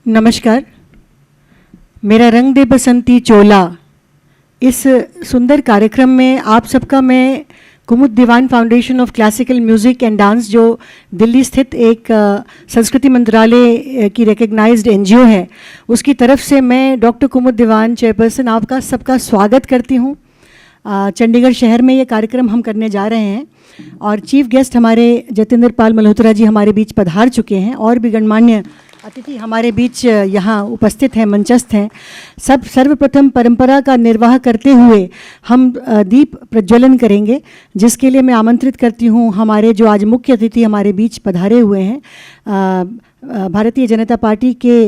नमस्कार। मेरा रंग दे बसंती चोला इस सुंदर कार्यक्रम में आप सबका मैं Kumud Dewan foundation of classical music and dance, जो दिल्ली स्थित एक संस्कृति मंत्रालय की रिकग्नाइज्ड एनजीओ है, उसकी तरफ से मैं डॉक्टर कुमुद दीवान चेयरपर्सन आपका सबका स्वागत करती हूँ। चंडीगढ़ शहर में ये कार्यक्रम हम करने जा रहे हैं और चीफ गेस्ट हमारे जतिंदर पाल मल्होत्रा जी हमारे बीच पधार चुके हैं और भी गणमान्य अतिथि हमारे बीच यहाँ उपस्थित हैं, मंचस्थ हैं। सर्वप्रथम परंपरा का निर्वाह करते हुए हम दीप प्रज्वलन करेंगे, जिसके लिए मैं आमंत्रित करती हूँ हमारे जो आज मुख्य अतिथि हमारे बीच पधारे हुए हैं, भारतीय जनता पार्टी के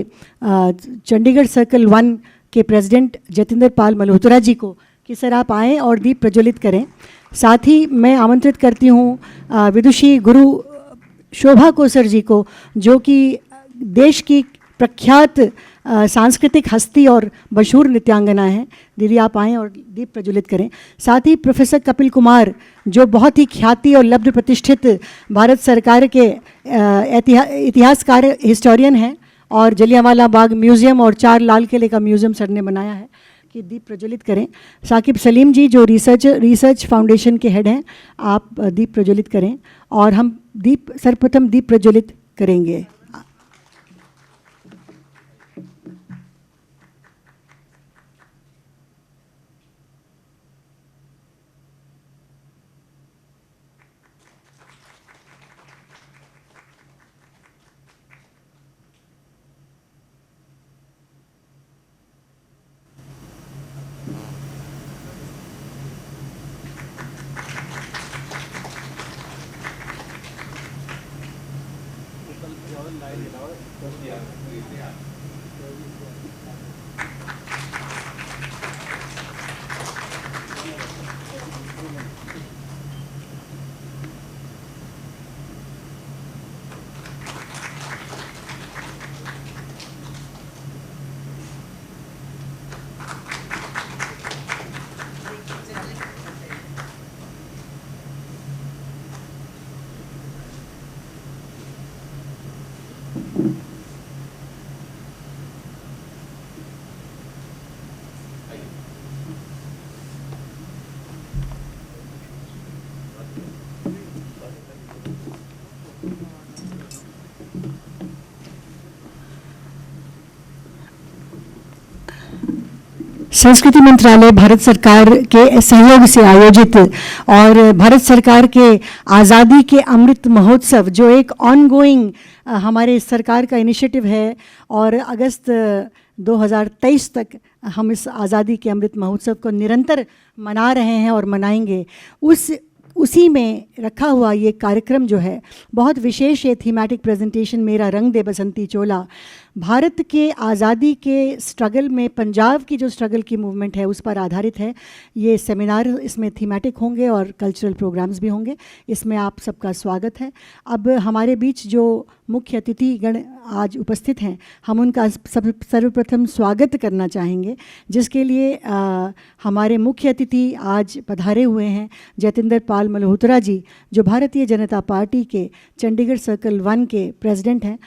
चंडीगढ़ सर्कल 1 के प्रेसिडेंट जतिंदर पाल मल्होत्रा जी को कि सर आप आएँ और दीप प्रज्वलित करें। साथ ही मैं आमंत्रित करती हूँ विदुषी गुरु शोभा कोसर जी को, जो कि देश की प्रख्यात सांस्कृतिक हस्ती और मशहूर नृत्यांगना है। दीदी आप आएँ और दीप प्रज्वलित करें। साथ ही प्रोफेसर कपिल कुमार, जो बहुत ही ख्याति और लब्ध प्रतिष्ठित भारत सरकार के इतिहासकार हिस्टोरियन हैं और जलियांवाला बाग म्यूज़ियम और 4 लाल किले का म्यूज़ियम सर ने बनाया है, कि दीप प्रज्वलित करें। साकिब सलीम जी जो रिसर्च फाउंडेशन के हेड हैं, आप दीप प्रज्वलित करें और हम सर्वप्रथम दीप प्रज्वलित करेंगे। संस्कृति मंत्रालय भारत सरकार के सहयोग से आयोजित और भारत सरकार के आज़ादी के अमृत महोत्सव, जो एक ऑनगोइंग हमारे सरकार का इनिशिएटिव है और अगस्त 2023 तक हम इस आज़ादी के अमृत महोत्सव को निरंतर मना रहे हैं और मनाएंगे। उसी में रखा हुआ ये कार्यक्रम जो है बहुत विशेष, ये थीमेटिक प्रेजेंटेशन मेरा रंग दे बसंती चोला, भारत के आज़ादी के स्ट्रगल में पंजाब की जो स्ट्रगल की मूवमेंट है उस पर आधारित है। ये सेमिनार इसमें थीमेटिक होंगे और कल्चरल प्रोग्राम्स भी होंगे। इसमें आप सबका स्वागत है। अब हमारे बीच जो मुख्य अतिथि गण आज उपस्थित हैं, हम उनका सर्वप्रथम स्वागत करना चाहेंगे, जिसके लिए हमारे मुख्य अतिथि आज पधारे हुए हैं जतिंदर पाल मल्होत्रा जी, जो भारतीय जनता पार्टी के चंडीगढ़ सर्कल 1 के प्रेसिडेंट हैं।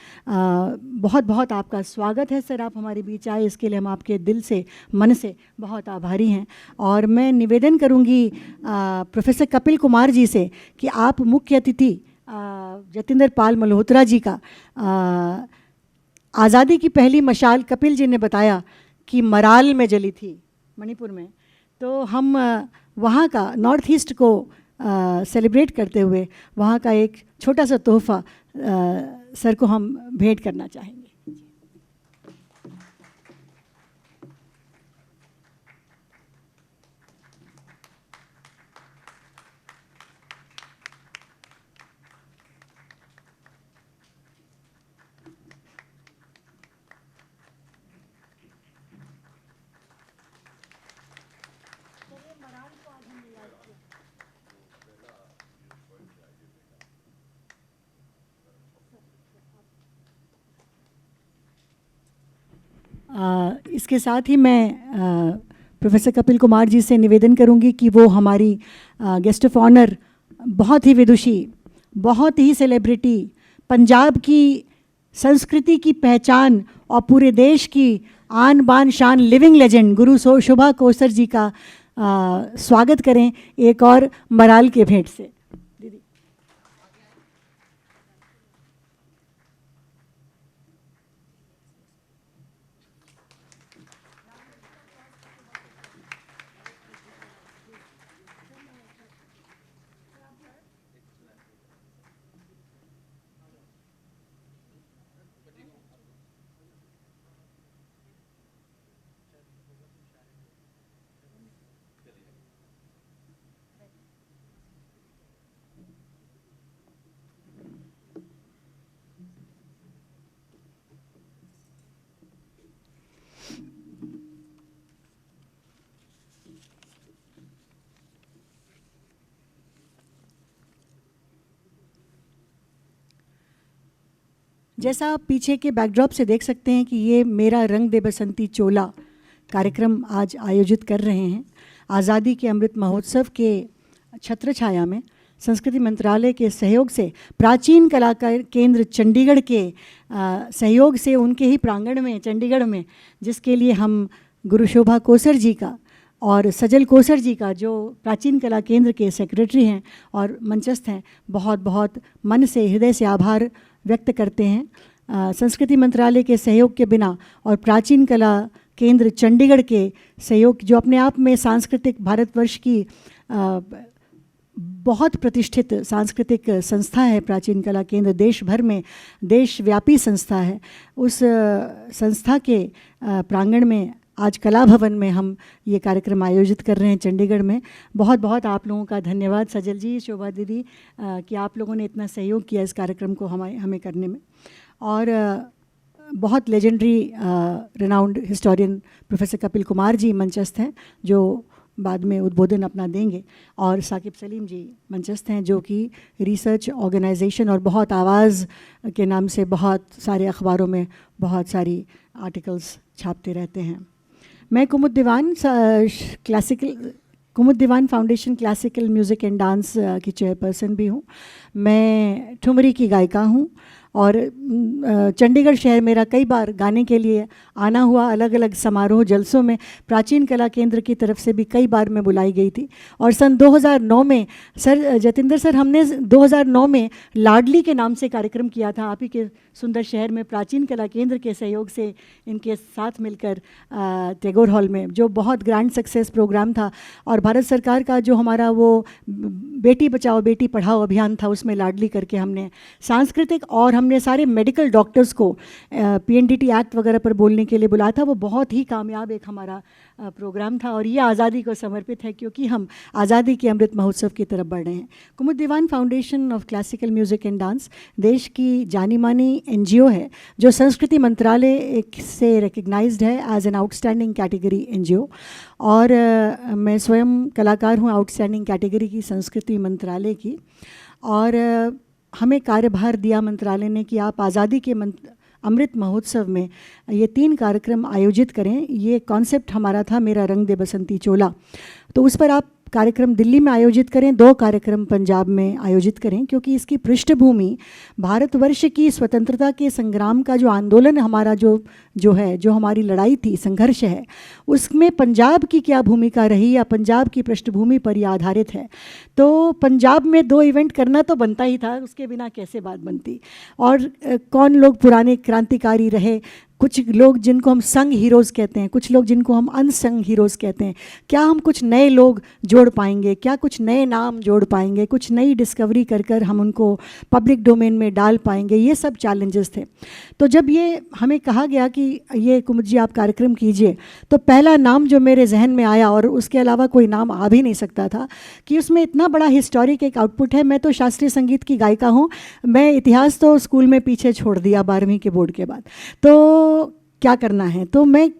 बहुत बहुत आपका स्वागत है सर, आप हमारे बीच आए, इसके लिए हम आपके दिल से, मन से बहुत आभारी हैं। और मैं निवेदन करूंगी प्रोफेसर कपिल कुमार जी से कि आप मुख्य अतिथि जतिंदर पाल मल्होत्रा जी का आज़ादी की पहली मशाल कपिल जी ने बताया कि मराल में जली थी, मणिपुर में, तो हम वहाँ का नॉर्थ ईस्ट को सेलिब्रेट करते हुए वहाँ का एक छोटा सा तोहफ़ा सर को हम भेंट करना चाहेंगे। इसके साथ ही मैं प्रोफेसर कपिल कुमार जी से निवेदन करूंगी कि वो हमारी गेस्ट ऑफ ऑनर, बहुत ही विदुषी, बहुत ही सेलिब्रिटी, पंजाब की संस्कृति की पहचान और पूरे देश की आन बान शान लिविंग लेजेंड गुरु शोभा कोसर जी का स्वागत करें एक और मराल के भेंट से। दीदी जैसा आप पीछे के बैकड्रॉप से देख सकते हैं कि ये मेरा रंग दे बसंती चोला कार्यक्रम आज आयोजित कर रहे हैं आज़ादी के अमृत महोत्सव के छत्र छाया में संस्कृति मंत्रालय के सहयोग से प्राचीन कलाकार केंद्र चंडीगढ़ के सहयोग से उनके ही प्रांगण में चंडीगढ़ में, जिसके लिए हम गुरु शोभा कोसर जी का और सजल कोसर जी का जो प्राचीन कला केंद्र के सेक्रेटरी हैं और मंचस्थ हैं, बहुत बहुत मन से हृदय से आभार व्यक्त करते हैं। संस्कृति मंत्रालय के सहयोग के बिना और प्राचीन कला केंद्र चंडीगढ़ के सहयोग, जो अपने आप में सांस्कृतिक भारतवर्ष की बहुत प्रतिष्ठित सांस्कृतिक संस्था है, प्राचीन कला केंद्र देश भर में देशव्यापी संस्था है, उस संस्था के प्रांगण में आज कला भवन में हम ये कार्यक्रम आयोजित कर रहे हैं चंडीगढ़ में। बहुत बहुत आप लोगों का धन्यवाद सजल जी, शोभा दीदी, कि आप लोगों ने इतना सहयोग किया इस कार्यक्रम को हमें करने में। और बहुत legendary renowned historian professor Kapil Kumar ji मंचस्थ हैं जो बाद में उद्बोधन अपना देंगे, और साकिब सलीम जी मंचस्थ हैं जो कि रिसर्च ऑर्गेनाइजेशन और बहुत आवाज़ के नाम से बहुत सारे अखबारों में बहुत सारी आर्टिकल्स छापते रहते हैं। मैं Kumud Dewan foundation classical music and dance की चेयरपर्सन भी हूँ। मैं ठुमरी की गायिका हूँ और चंडीगढ़ शहर मेरा कई बार गाने के लिए आना हुआ, अलग अलग समारोह जलसों में प्राचीन कला केंद्र की तरफ से भी कई बार मैं बुलाई गई थी। और सन 2009 में सर जतिंदर सर, हमने 2009 में लाडली के नाम से कार्यक्रम किया था आप ही के सुंदर शहर में प्राचीन कला केंद्र के सहयोग से इनके साथ मिलकर टैगोर हॉल में, जो बहुत ग्रैंड सक्सेस प्रोग्राम था। और भारत सरकार का जो हमारा वो बेटी बचाओ बेटी पढ़ाओ अभियान था, उसमें लाडली करके हमने सांस्कृतिक और हमने सारे मेडिकल डॉक्टर्स को PNDT एक्ट वगैरह पर बोलने के लिए बुलाया था। वो बहुत ही कामयाब एक हमारा प्रोग्राम था और ये आज़ादी को समर्पित है क्योंकि हम आज़ादी के अमृत महोत्सव की तरफ बढ़ रहे हैं। Kumud Dewan foundation of classical music and dance देश की जानी मानी NGO है जो संस्कृति मंत्रालय से रिकग्नाइज्ड है as an outstanding category NGO। और मैं स्वयं कलाकार हूँ आउटस्टैंडिंग कैटेगरी की संस्कृति मंत्रालय की। और हमें कार्यभार दिया मंत्रालय ने कि आप आज़ादी के अमृत महोत्सव में ये 3 कार्यक्रम आयोजित करें। ये कॉन्सेप्ट हमारा था मेरा रंग दे बसंती चोला, तो उस पर आप कार्यक्रम दिल्ली में आयोजित करें, 2 कार्यक्रम पंजाब में आयोजित करें, क्योंकि इसकी पृष्ठभूमि भारतवर्ष की स्वतंत्रता के संग्राम का जो आंदोलन हमारा जो हमारी लड़ाई थी, संघर्ष है, उसमें पंजाब की क्या भूमिका रही या पंजाब की पृष्ठभूमि पर यह आधारित है। तो पंजाब में 2 इवेंट करना तो बनता ही था, उसके बिना कैसे बात बनती। और कौन लोग पुराने क्रांतिकारी रहे, कुछ लोग जिनको हम संग हीरोज़ कहते हैं, कुछ लोग जिनको हम अनसंग हीरोज़ कहते हैं, क्या हम कुछ नए लोग जोड़ पाएंगे, क्या कुछ नए नाम जोड़ पाएंगे, कुछ नई डिस्कवरी कर हम उनको पब्लिक डोमेन में डाल पाएंगे, ये सब चैलेंजेस थे। तो जब ये हमें कहा गया कि ये कुमुद जी आप कार्यक्रम कीजिए, तो पहला नाम जो मेरे जहन में आया, और उसके अलावा कोई नाम आ भी नहीं सकता था, कि उसमें इतना बड़ा हिस्टोरिक एक आउटपुट है। मैं तो शास्त्रीय संगीत की गायिका हूँ, मैं इतिहास तो स्कूल में पीछे छोड़ दिया 12वीं के बोर्ड के बाद, तो क्या करना है। तो मैं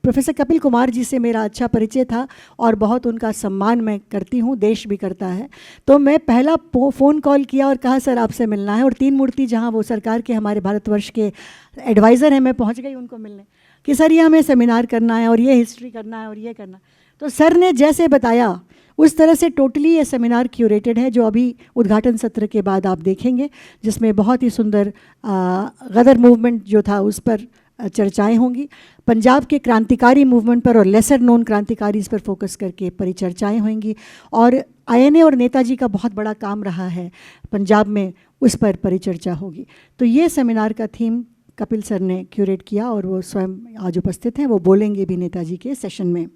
प्रोफेसर कपिल कुमार जी से मेरा अच्छा परिचय था और बहुत उनका सम्मान मैं करती हूँ, देश भी करता है। तो मैं पहला फ़ोन कॉल किया और कहा सर आपसे मिलना है। और 3 मूर्ति जहाँ वो सरकार के हमारे भारतवर्ष के एडवाइज़र हैं, मैं पहुँच गई उनको मिलने कि सर ये हमें सेमिनार करना है और ये हिस्ट्री करना है और ये करना। तो सर ने जैसे बताया उस तरह से टोटली ये सेमिनार क्यूरेटेड है, जो अभी उद्घाटन सत्र के बाद आप देखेंगे, जिसमें बहुत ही सुंदर गदर मूवमेंट जो था उस पर चर्चाएं होंगी, पंजाब के क्रांतिकारी मूवमेंट पर और लेसर नोन क्रांतिकारी इस पर फोकस करके परिचर्चाएं होंगी, और आईएनए और नेताजी का बहुत बड़ा काम रहा है पंजाब में, उस पर परिचर्चा होगी। तो ये सेमिनार का थीम कपिल सर ने क्यूरेट किया और वो स्वयं आज उपस्थित हैं, वो बोलेंगे भी नेताजी के सेशन में।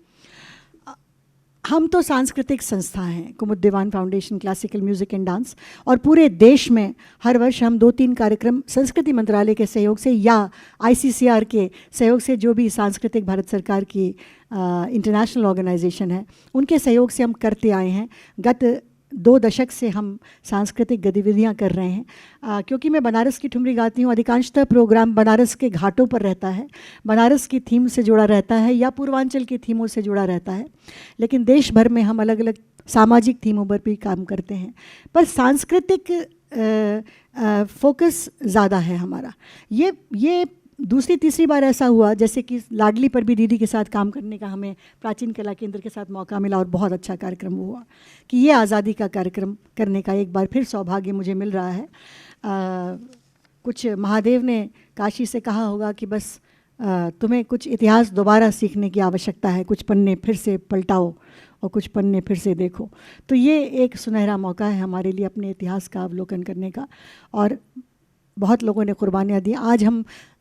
हम तो सांस्कृतिक संस्था हैं, Kumud Dewan foundation classical music and dance, और पूरे देश में हर वर्ष हम 2-3 कार्यक्रम संस्कृति मंत्रालय के सहयोग से या आईसीसीआर के सहयोग से, जो भी सांस्कृतिक भारत सरकार की इंटरनेशनल ऑर्गेनाइजेशन है, उनके सहयोग से हम करते आए हैं। गत 2 दशक से हम सांस्कृतिक गतिविधियां कर रहे हैं। क्योंकि मैं बनारस की ठुमरी गाती हूँ, अधिकांशतः प्रोग्राम बनारस के घाटों पर रहता है, बनारस की थीम से जुड़ा रहता है या पूर्वांचल की थीमों से जुड़ा रहता है, लेकिन देश भर में हम अलग अलग सामाजिक थीमों पर भी काम करते हैं, पर सांस्कृतिक फोकस ज़्यादा है हमारा। ये दूसरी तीसरी बार ऐसा हुआ, जैसे कि लाडली पर भी दीदी के साथ काम करने का हमें प्राचीन कला केंद्र के साथ मौका मिला और बहुत अच्छा कार्यक्रम हुआ, कि ये आज़ादी का कार्यक्रम करने का एक बार फिर सौभाग्य मुझे मिल रहा है। कुछ महादेव ने काशी से कहा होगा कि बस तुम्हें कुछ इतिहास दोबारा सीखने की आवश्यकता है, कुछ पन्ने फिर से पलटाओ और कुछ पन्ने फिर से देखो। तो ये एक सुनहरा मौका है हमारे लिए अपने इतिहास का अवलोकन करने का, और बहुत लोगों ने कुर्बानियाँ दी। आज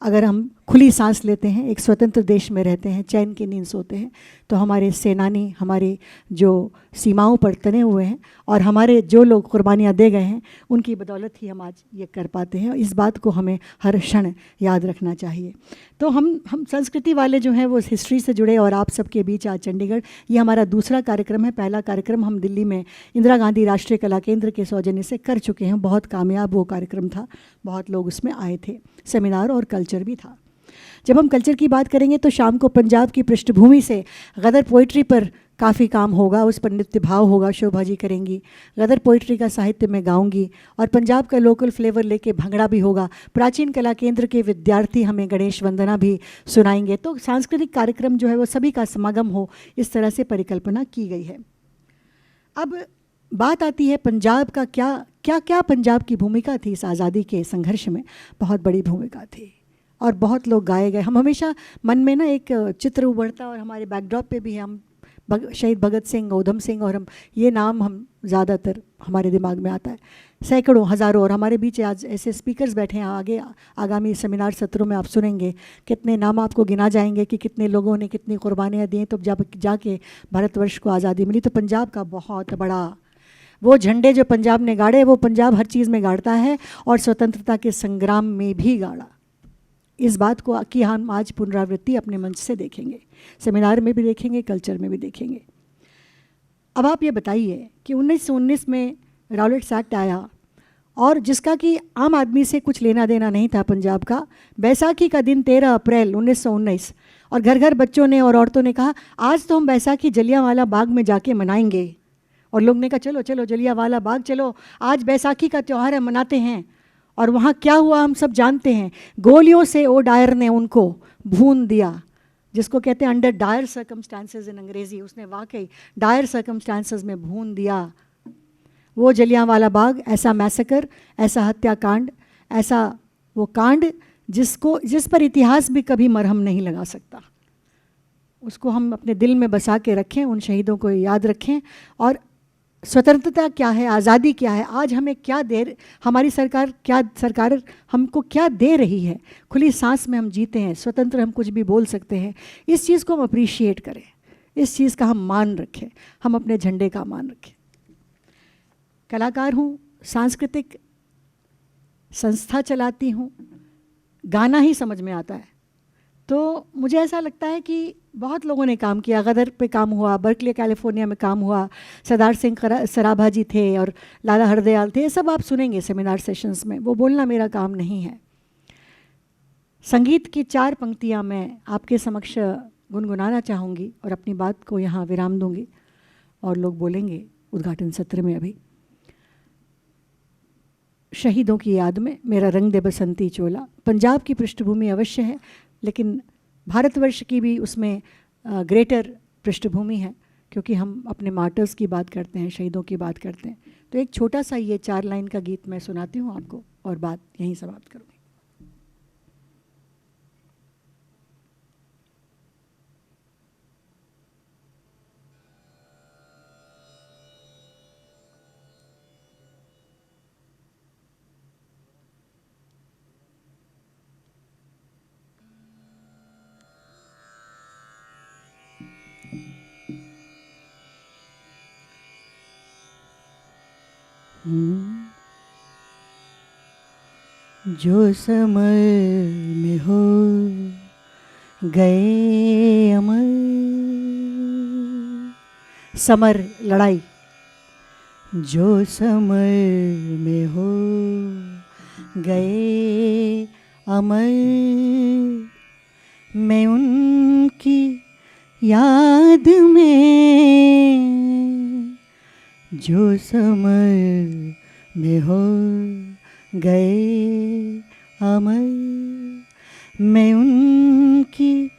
अगर हम खुली सांस लेते हैं, एक स्वतंत्र देश में रहते हैं, चैन की नींद सोते हैं, तो हमारे सेनानी हमारे जो सीमाओं पर तने हुए हैं और हमारे जो लोग कुर्बानियाँ दे गए हैं, उनकी बदौलत ही हम आज ये कर पाते हैं। इस बात को हमें हर क्षण याद रखना चाहिए। तो हम संस्कृति वाले जो हैं वो हिस्ट्री से जुड़े, और आप सबके बीच आज चंडीगढ़, ये हमारा दूसरा कार्यक्रम है। पहला कार्यक्रम हम दिल्ली में इंदिरा गांधी राष्ट्रीय कला केंद्र के सौजन्य से कर चुके हैं, बहुत कामयाब वो कार्यक्रम था, बहुत लोग उसमें आए थे, सेमिनार और कल्चर भी था। जब हम कल्चर की बात करेंगे तो शाम को पंजाब की पृष्ठभूमि से गदर पोइट्री पर काफ़ी काम होगा, उस पर नृत्य भाव होगा, शोभा जी करेंगी, गदर पोइट्री का साहित्य मैं गाऊंगी, और पंजाब का लोकल फ्लेवर लेके भंगड़ा भी होगा। प्राचीन कला केंद्र के विद्यार्थी हमें गणेश वंदना भी सुनाएंगे। तो सांस्कृतिक कार्यक्रम जो है वो सभी का समागम हो, इस तरह से परिकल्पना की गई है। अब बात आती है पंजाब का क्या पंजाब की भूमिका थी इस आज़ादी के संघर्ष में। बहुत बड़ी भूमिका थी और बहुत लोग गाए गए। हम हमेशा मन में ना एक चित्र उभरता, और हमारे बैकड्रॉप पे भी है, हम शहीद भगत सिंह, ऊधम सिंह, और हम ये नाम हम ज़्यादातर हमारे दिमाग में आता है। सैकड़ों हज़ारों, और हमारे बीच आज ऐसे स्पीकर्स बैठे हैं, आगे आगामी सेमिनार सत्रों में आप सुनेंगे कितने नाम आपको गिना जाएंगे कि कितने लोगों ने कितनी कुर्बानियाँ दी। तो जब जाके भारतवर्ष को आज़ादी मिली, तो पंजाब का बहुत बड़ा वो झंडे जो पंजाब ने गाड़े, वो पंजाब हर चीज़ में गाड़ता है, और स्वतंत्रता के संग्राम में भी गाड़ा। इस बात को कि हम आज पुनरावृत्ति अपने मंच से देखेंगे, सेमिनार में भी देखेंगे, कल्चर में भी देखेंगे। अब आप ये बताइए कि 1919 में राउलेट्स एक्ट आया, और जिसका कि आम आदमी से कुछ लेना देना नहीं था पंजाब का। बैसाखी का दिन 13 अप्रैल 1919, और घर घर बच्चों ने और औरतों ने कहा आज तो हम बैसाखी जलियांवाला बाग में जाके मनाएंगे। और लोग ने कहा चलो चलो जलियांवाला बाग चलो, आज बैसाखी का त्यौहार है, मनाते हैं। और वहाँ क्या हुआ हम सब जानते हैं। गोलियों से ओ डायर ने उनको भून दिया, जिसको कहते हैं अंडर डायर सर्कमस्टांसेस इन अंग्रेजी। उसने वाकई डायर सर्कमस्टांसेस में भून दिया वो जलियांवाला बाग। ऐसा मैसेकर, ऐसा हत्याकांड, ऐसा वो कांड जिस पर इतिहास भी कभी मरहम नहीं लगा सकता। उसको हम अपने दिल में बसा के रखें, उन शहीदों को याद रखें। और स्वतंत्रता क्या है, आज़ादी क्या है, आज हमें क्या हमारी सरकार हमको क्या दे रही है। खुली सांस में हम जीते हैं, स्वतंत्र हम कुछ भी बोल सकते हैं। इस चीज़ को हम अप्रिशिएट करें, इस चीज़ का हम मान रखें, हम अपने झंडे का मान रखें। कलाकार हूँ, सांस्कृतिक संस्था चलाती हूँ, गाना ही समझ में आता है। तो मुझे ऐसा लगता है कि बहुत लोगों ने काम किया। गदर पे काम हुआ, बर्कले कैलिफोर्निया में काम हुआ, सरदार सिंह सराभा जी थे और लाला हरदयाल थे। ये सब आप सुनेंगे सेमिनार सेशंस में, वो बोलना मेरा काम नहीं है। संगीत की 4 पंक्तियां मैं आपके समक्ष गुनगुनाना चाहूँगी और अपनी बात को यहाँ विराम दूंगी, और लोग बोलेंगे उद्घाटन सत्र में। अभी शहीदों की याद में मेरा रंग दे बसंती चोला पंजाब की पृष्ठभूमि अवश्य है, लेकिन भारतवर्ष की भी उसमें ग्रेटर पृष्ठभूमि है, क्योंकि हम अपने मार्टर्स की बात करते हैं, शहीदों की बात करते हैं। तो एक छोटा सा ये 4 लाइन का गीत मैं सुनाती हूँ आपको और बात यहीं समाप्त करूँगी। जो समर में हो गए अमर, समर लड़ाई, जो समर में हो गए अमर, मैं उनकी याद में, जो समर में हो गए अमर, मैं उनकी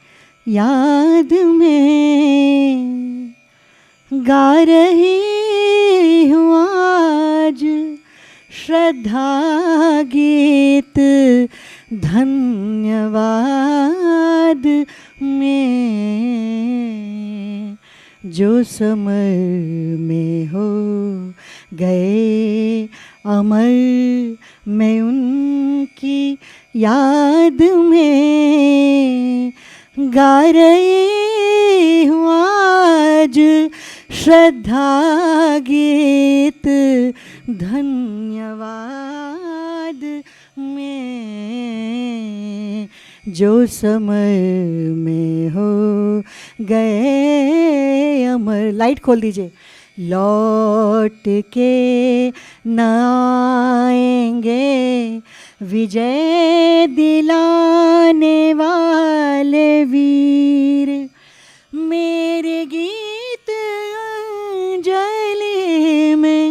याद में गा रही हूँ आज श्रद्धा गीत धन्यवाद में, जो समय में हो गए अमर, मैं उनकी याद में गा रही हूँ आज श्रद्धा गीत धन्यवाद में, जो समय में हो गए अमर। लाइट खोल दीजिए। लौट के न आएंगे विजय दिलाने वाले वीर, मेरे गीत अंजलि में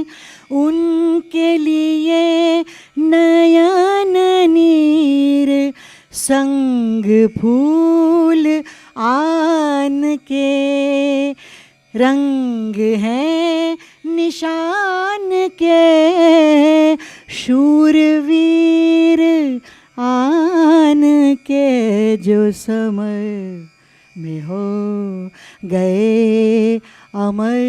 उनके लिए नयन नीर, संग फूल आन के रंग हैं निशान के, शूरवीर आन के, जो समय में हो गए अमर,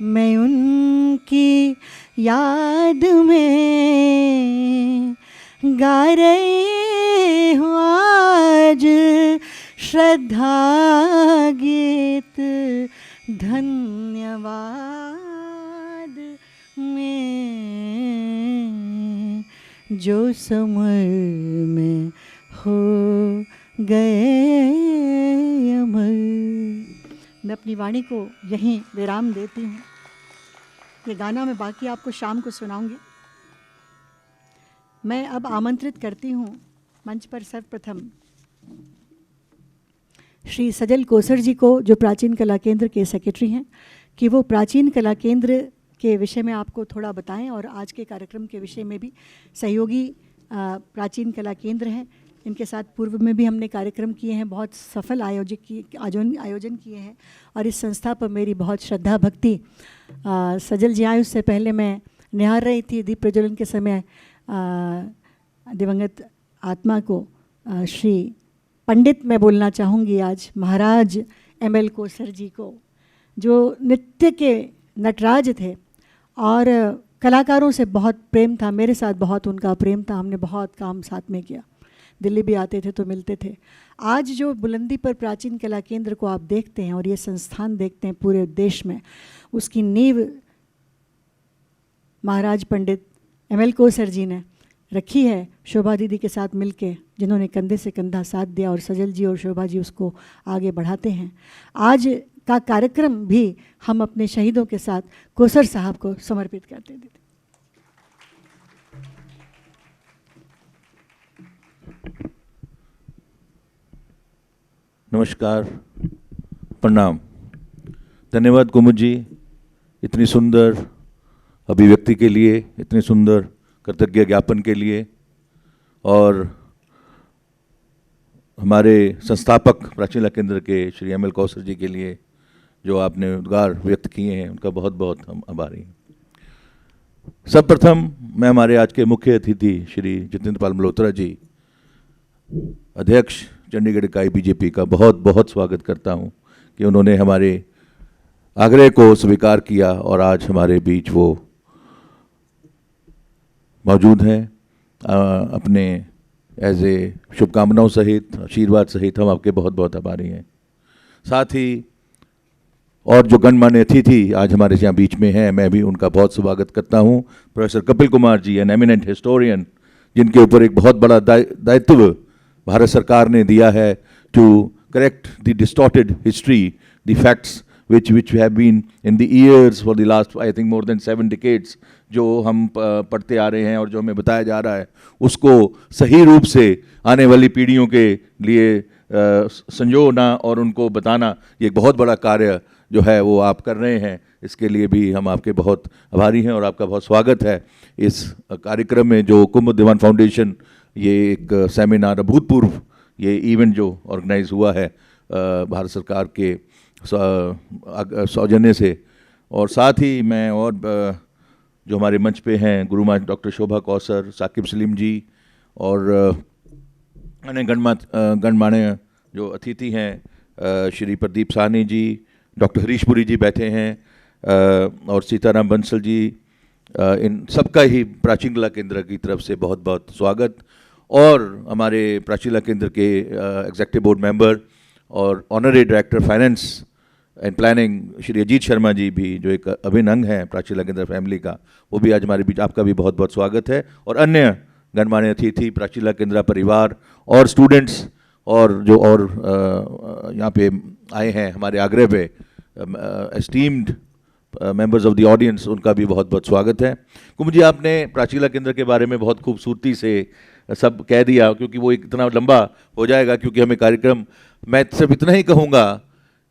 मैं उनकी याद में गा रही हूँ आज श्रद्धा गीत धन्यवाद में, जो समय में हो गए अमर। मैं अपनी वाणी को यहीं विराम देती हूँ। ये गाना मैं बाकी आपको शाम को सुनाऊंगी। मैं अब आमंत्रित करती हूँ मंच पर सर्वप्रथम श्री सजल कोसर जी को, जो प्राचीन कला केंद्र के सेक्रेटरी हैं, कि वो प्राचीन कला केंद्र के विषय में आपको थोड़ा बताएं और आज के कार्यक्रम के विषय में भी। सहयोगी प्राचीन कला केंद्र हैं, इनके साथ पूर्व में भी हमने कार्यक्रम किए हैं, बहुत सफल आयोजन किए हैं और इस संस्था पर मेरी बहुत श्रद्धा भक्ति। सजल जी आए उससे पहले मैं निहार रही थी दीप प्रज्वलन के समय दिवंगत आत्मा को, श्री पंडित मैं बोलना चाहूँगी आज, महाराज ML कोसर जी को, जो नृत्य के नटराज थे और कलाकारों से बहुत प्रेम था। मेरे साथ बहुत उनका प्रेम था, हमने बहुत काम साथ में किया, दिल्ली भी आते थे तो मिलते थे। आज जो बुलंदी पर प्राचीन कला केंद्र को आप देखते हैं और ये संस्थान देखते हैं पूरे देश में, उसकी नींव महाराज पंडित ML कोसर जी ने रखी है, शोभा दीदी के साथ मिलके, जिन्होंने कंधे से कंधा साथ दिया और सजल जी और शोभा जी उसको आगे बढ़ाते हैं। आज का कार्यक्रम भी हम अपने शहीदों के साथ कोसर साहब को समर्पित करते हैं। नमस्कार, प्रणाम। धन्यवाद कुमुद जी, इतनी सुंदर अभिव्यक्ति के लिए, इतनी सुंदर कृतज्ञ ज्ञापन के लिए, और हमारे संस्थापक प्राचीन कला केंद्र के श्री ML कोसर जी के लिए जो आपने उद्गार व्यक्त किए हैं उनका बहुत बहुत हम आभारी हैं। सर्वप्रथम मैं हमारे आज के मुख्य अतिथि श्री जितेंद्र पाल मल्होत्रा जी, अध्यक्ष चंडीगढ़ इकाई बीजेपी का बहुत बहुत स्वागत करता हूं कि उन्होंने हमारे आग्रह को स्वीकार किया और आज हमारे बीच वो मौजूद हैं। अपने एज ए शुभकामनाओं सहित, आशीर्वाद सहित हम आपके बहुत बहुत आभारी हैं। साथ ही और जो गणमान्य अतिथि आज हमारे यहाँ बीच में हैं, मैं भी उनका बहुत स्वागत करता हूँ। Professor Kapil Kumar ji, an eminent historian, जिनके ऊपर एक बहुत बड़ा दायित्व भारत सरकार ने दिया है to correct the distorted history, the facts which have been in the years for the last I think more than 7 decades, जो हम पढ़ते आ रहे हैं और जो हमें बताया जा रहा है उसको सही रूप से आने वाली पीढ़ियों के लिए संजोना और उनको बताना, ये एक बहुत बड़ा कार्य जो है वो आप कर रहे हैं। इसके लिए भी हम आपके बहुत आभारी हैं और आपका बहुत स्वागत है इस कार्यक्रम में। जो कुमुद दीवान फाउंडेशन, ये एक सेमिनार, अभूतपूर्व ये इवेंट जो ऑर्गेनाइज हुआ है भारत सरकार के सौजन्य से, और साथ ही मैं और जो हमारे मंच पे हैं गुरुमा डॉक्टर शोभा कौसर, साकिब सलीम जी और अन्य गणमान्य जो अतिथि हैं, श्री प्रदीप साहनी जी, डॉक्टर हरीशपुरी जी बैठे हैं और सीताराम बंसल जी, इन सबका ही प्राचीन कला केंद्र की तरफ से बहुत बहुत स्वागत। और हमारे प्राचीन कला केंद्र के एग्जीक्यूटिव बोर्ड मेंबर और honorary director finance and planning Shri Ajit Sharma ji भी, जो एक अभिन्न अंग हैं प्राचीन कला केंद्र फैमिली का, वो भी आज हमारे बीच। आपका भी बहुत बहुत स्वागत है। और अन्य गणमान्य अतिथि, प्राचीन कला केंद्र परिवार और स्टूडेंट्स और जो और यहाँ पे आए हैं हमारे आग्रह पे, esteemed members of the audience, उनका भी बहुत बहुत स्वागत है। कुमुद जी, आपने प्राचीन कला केंद्र के बारे में बहुत खूबसूरती से सब कह दिया, क्योंकि वो इतना लंबा हो जाएगा, क्योंकि हमें कार्यक्रम, मैं सिर्फ इतना ही कहूँगा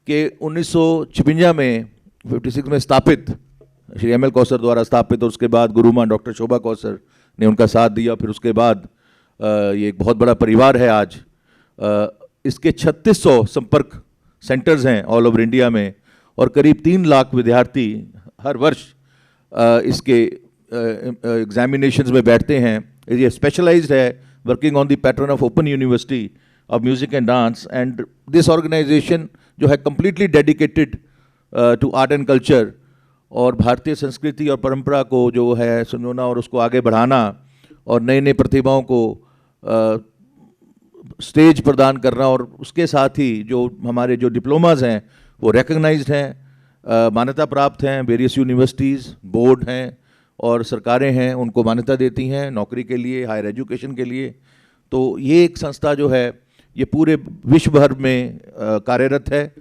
कि 1956 में 56 में स्थापित, श्री एम एल कौसर द्वारा स्थापित, और उसके बाद गुरुमा डॉक्टर शोभा कौसर ने उनका साथ दिया। फिर उसके बाद ये एक बहुत बड़ा परिवार है आज। इसके 3600 संपर्क सेंटर्स हैं ऑल ओवर इंडिया में, और करीब 3 लाख विद्यार्थी हर वर्ष इसके एग्जामिनेशंस में बैठते हैं। ये स्पेशलाइज्ड है, working on the pattern of open university of music and dance, and this organisation जो है completely dedicated to art and culture, और भारतीय संस्कृति और परंपरा को जो है संजोना और उसको आगे बढ़ाना, और नए नए प्रतिभाओं को स्टेज प्रदान करना, और उसके साथ ही जो हमारे जो डिप्लोमाज हैं वो रिकग्नाइज्ड हैं, मान्यता प्राप्त हैं। वेरियस यूनिवर्सिटीज़, बोर्ड हैं और सरकारें हैं, उनको मान्यता देती हैं नौकरी के लिए, हायर एजुकेशन के लिए। तो ये एक संस्था जो है ये पूरे विश्व भर में कार्यरत है,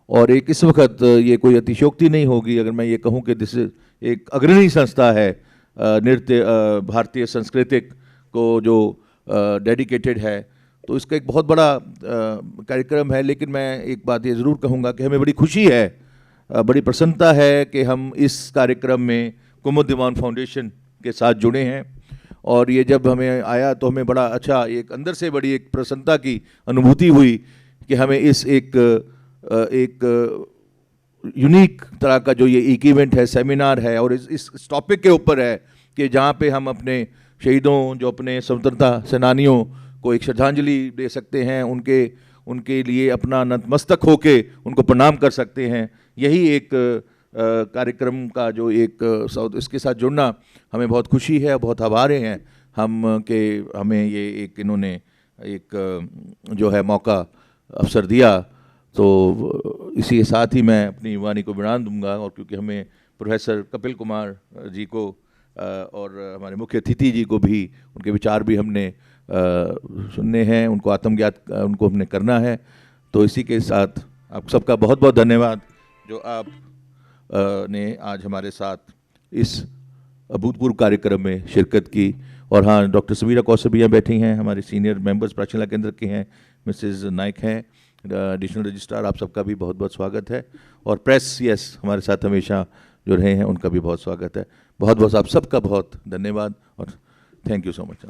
और एक इस वक्त ये कोई अतिशयोक्ति नहीं होगी अगर मैं ये कहूँ कि दिस एक अग्रणी संस्था है नृत्य भारतीय सांस्कृतिक को जो डेडिकेटेड है। तो इसका एक बहुत बड़ा कार्यक्रम है। लेकिन मैं एक बात ये ज़रूर कहूँगा कि हमें बड़ी खुशी है, बड़ी प्रसन्नता है कि हम इस कार्यक्रम में कुमुद दीवान फाउंडेशन के साथ जुड़े हैं, और ये जब हमें आया तो हमें बड़ा अच्छा, एक अंदर से बड़ी एक प्रसन्नता की अनुभूति हुई कि हमें इस एक यूनिक तरह का जो ये एक इवेंट है, सेमिनार है, और इस टॉपिक के ऊपर है कि जहाँ पे हम अपने शहीदों, जो अपने स्वतंत्रता सेनानियों को एक श्रद्धांजलि दे सकते हैं, उनके लिए अपना नतमस्तक होके उनको प्रणाम कर सकते हैं। यही एक कार्यक्रम का जो एक इसके साथ जुड़ना हमें बहुत खुशी है, बहुत आभारी हैं हम कि हमें ये एक इन्होंने एक जो है मौका, अवसर दिया। तो इसी के साथ ही मैं अपनी वाणी को विराम दूंगा, और क्योंकि हमें प्रोफेसर कपिल कुमार जी को और हमारे मुख्य अतिथि जी को भी, उनके विचार भी हमने सुनने हैं, उनको आत्मज्ञात उनको हमने करना है। तो इसी के साथ आप सबका बहुत बहुत धन्यवाद जो आप ने आज हमारे साथ इस अभूतपूर्व कार्यक्रम में शिरकत की। और हाँ, डॉक्टर समीरा कौसर भी यहाँ बैठी हैं, हमारे सीनियर मेंबर्स प्राचीन कला केंद्र के हैं, मिसेस नाइक हैं एडिशनल रजिस्ट्रार, आप सबका भी बहुत बहुत स्वागत है। और प्रेस यस हमारे साथ हमेशा जो रहे हैं, उनका भी बहुत स्वागत है। बहुत बहुत आप सबका बहुत धन्यवाद और थैंक यू सो मच।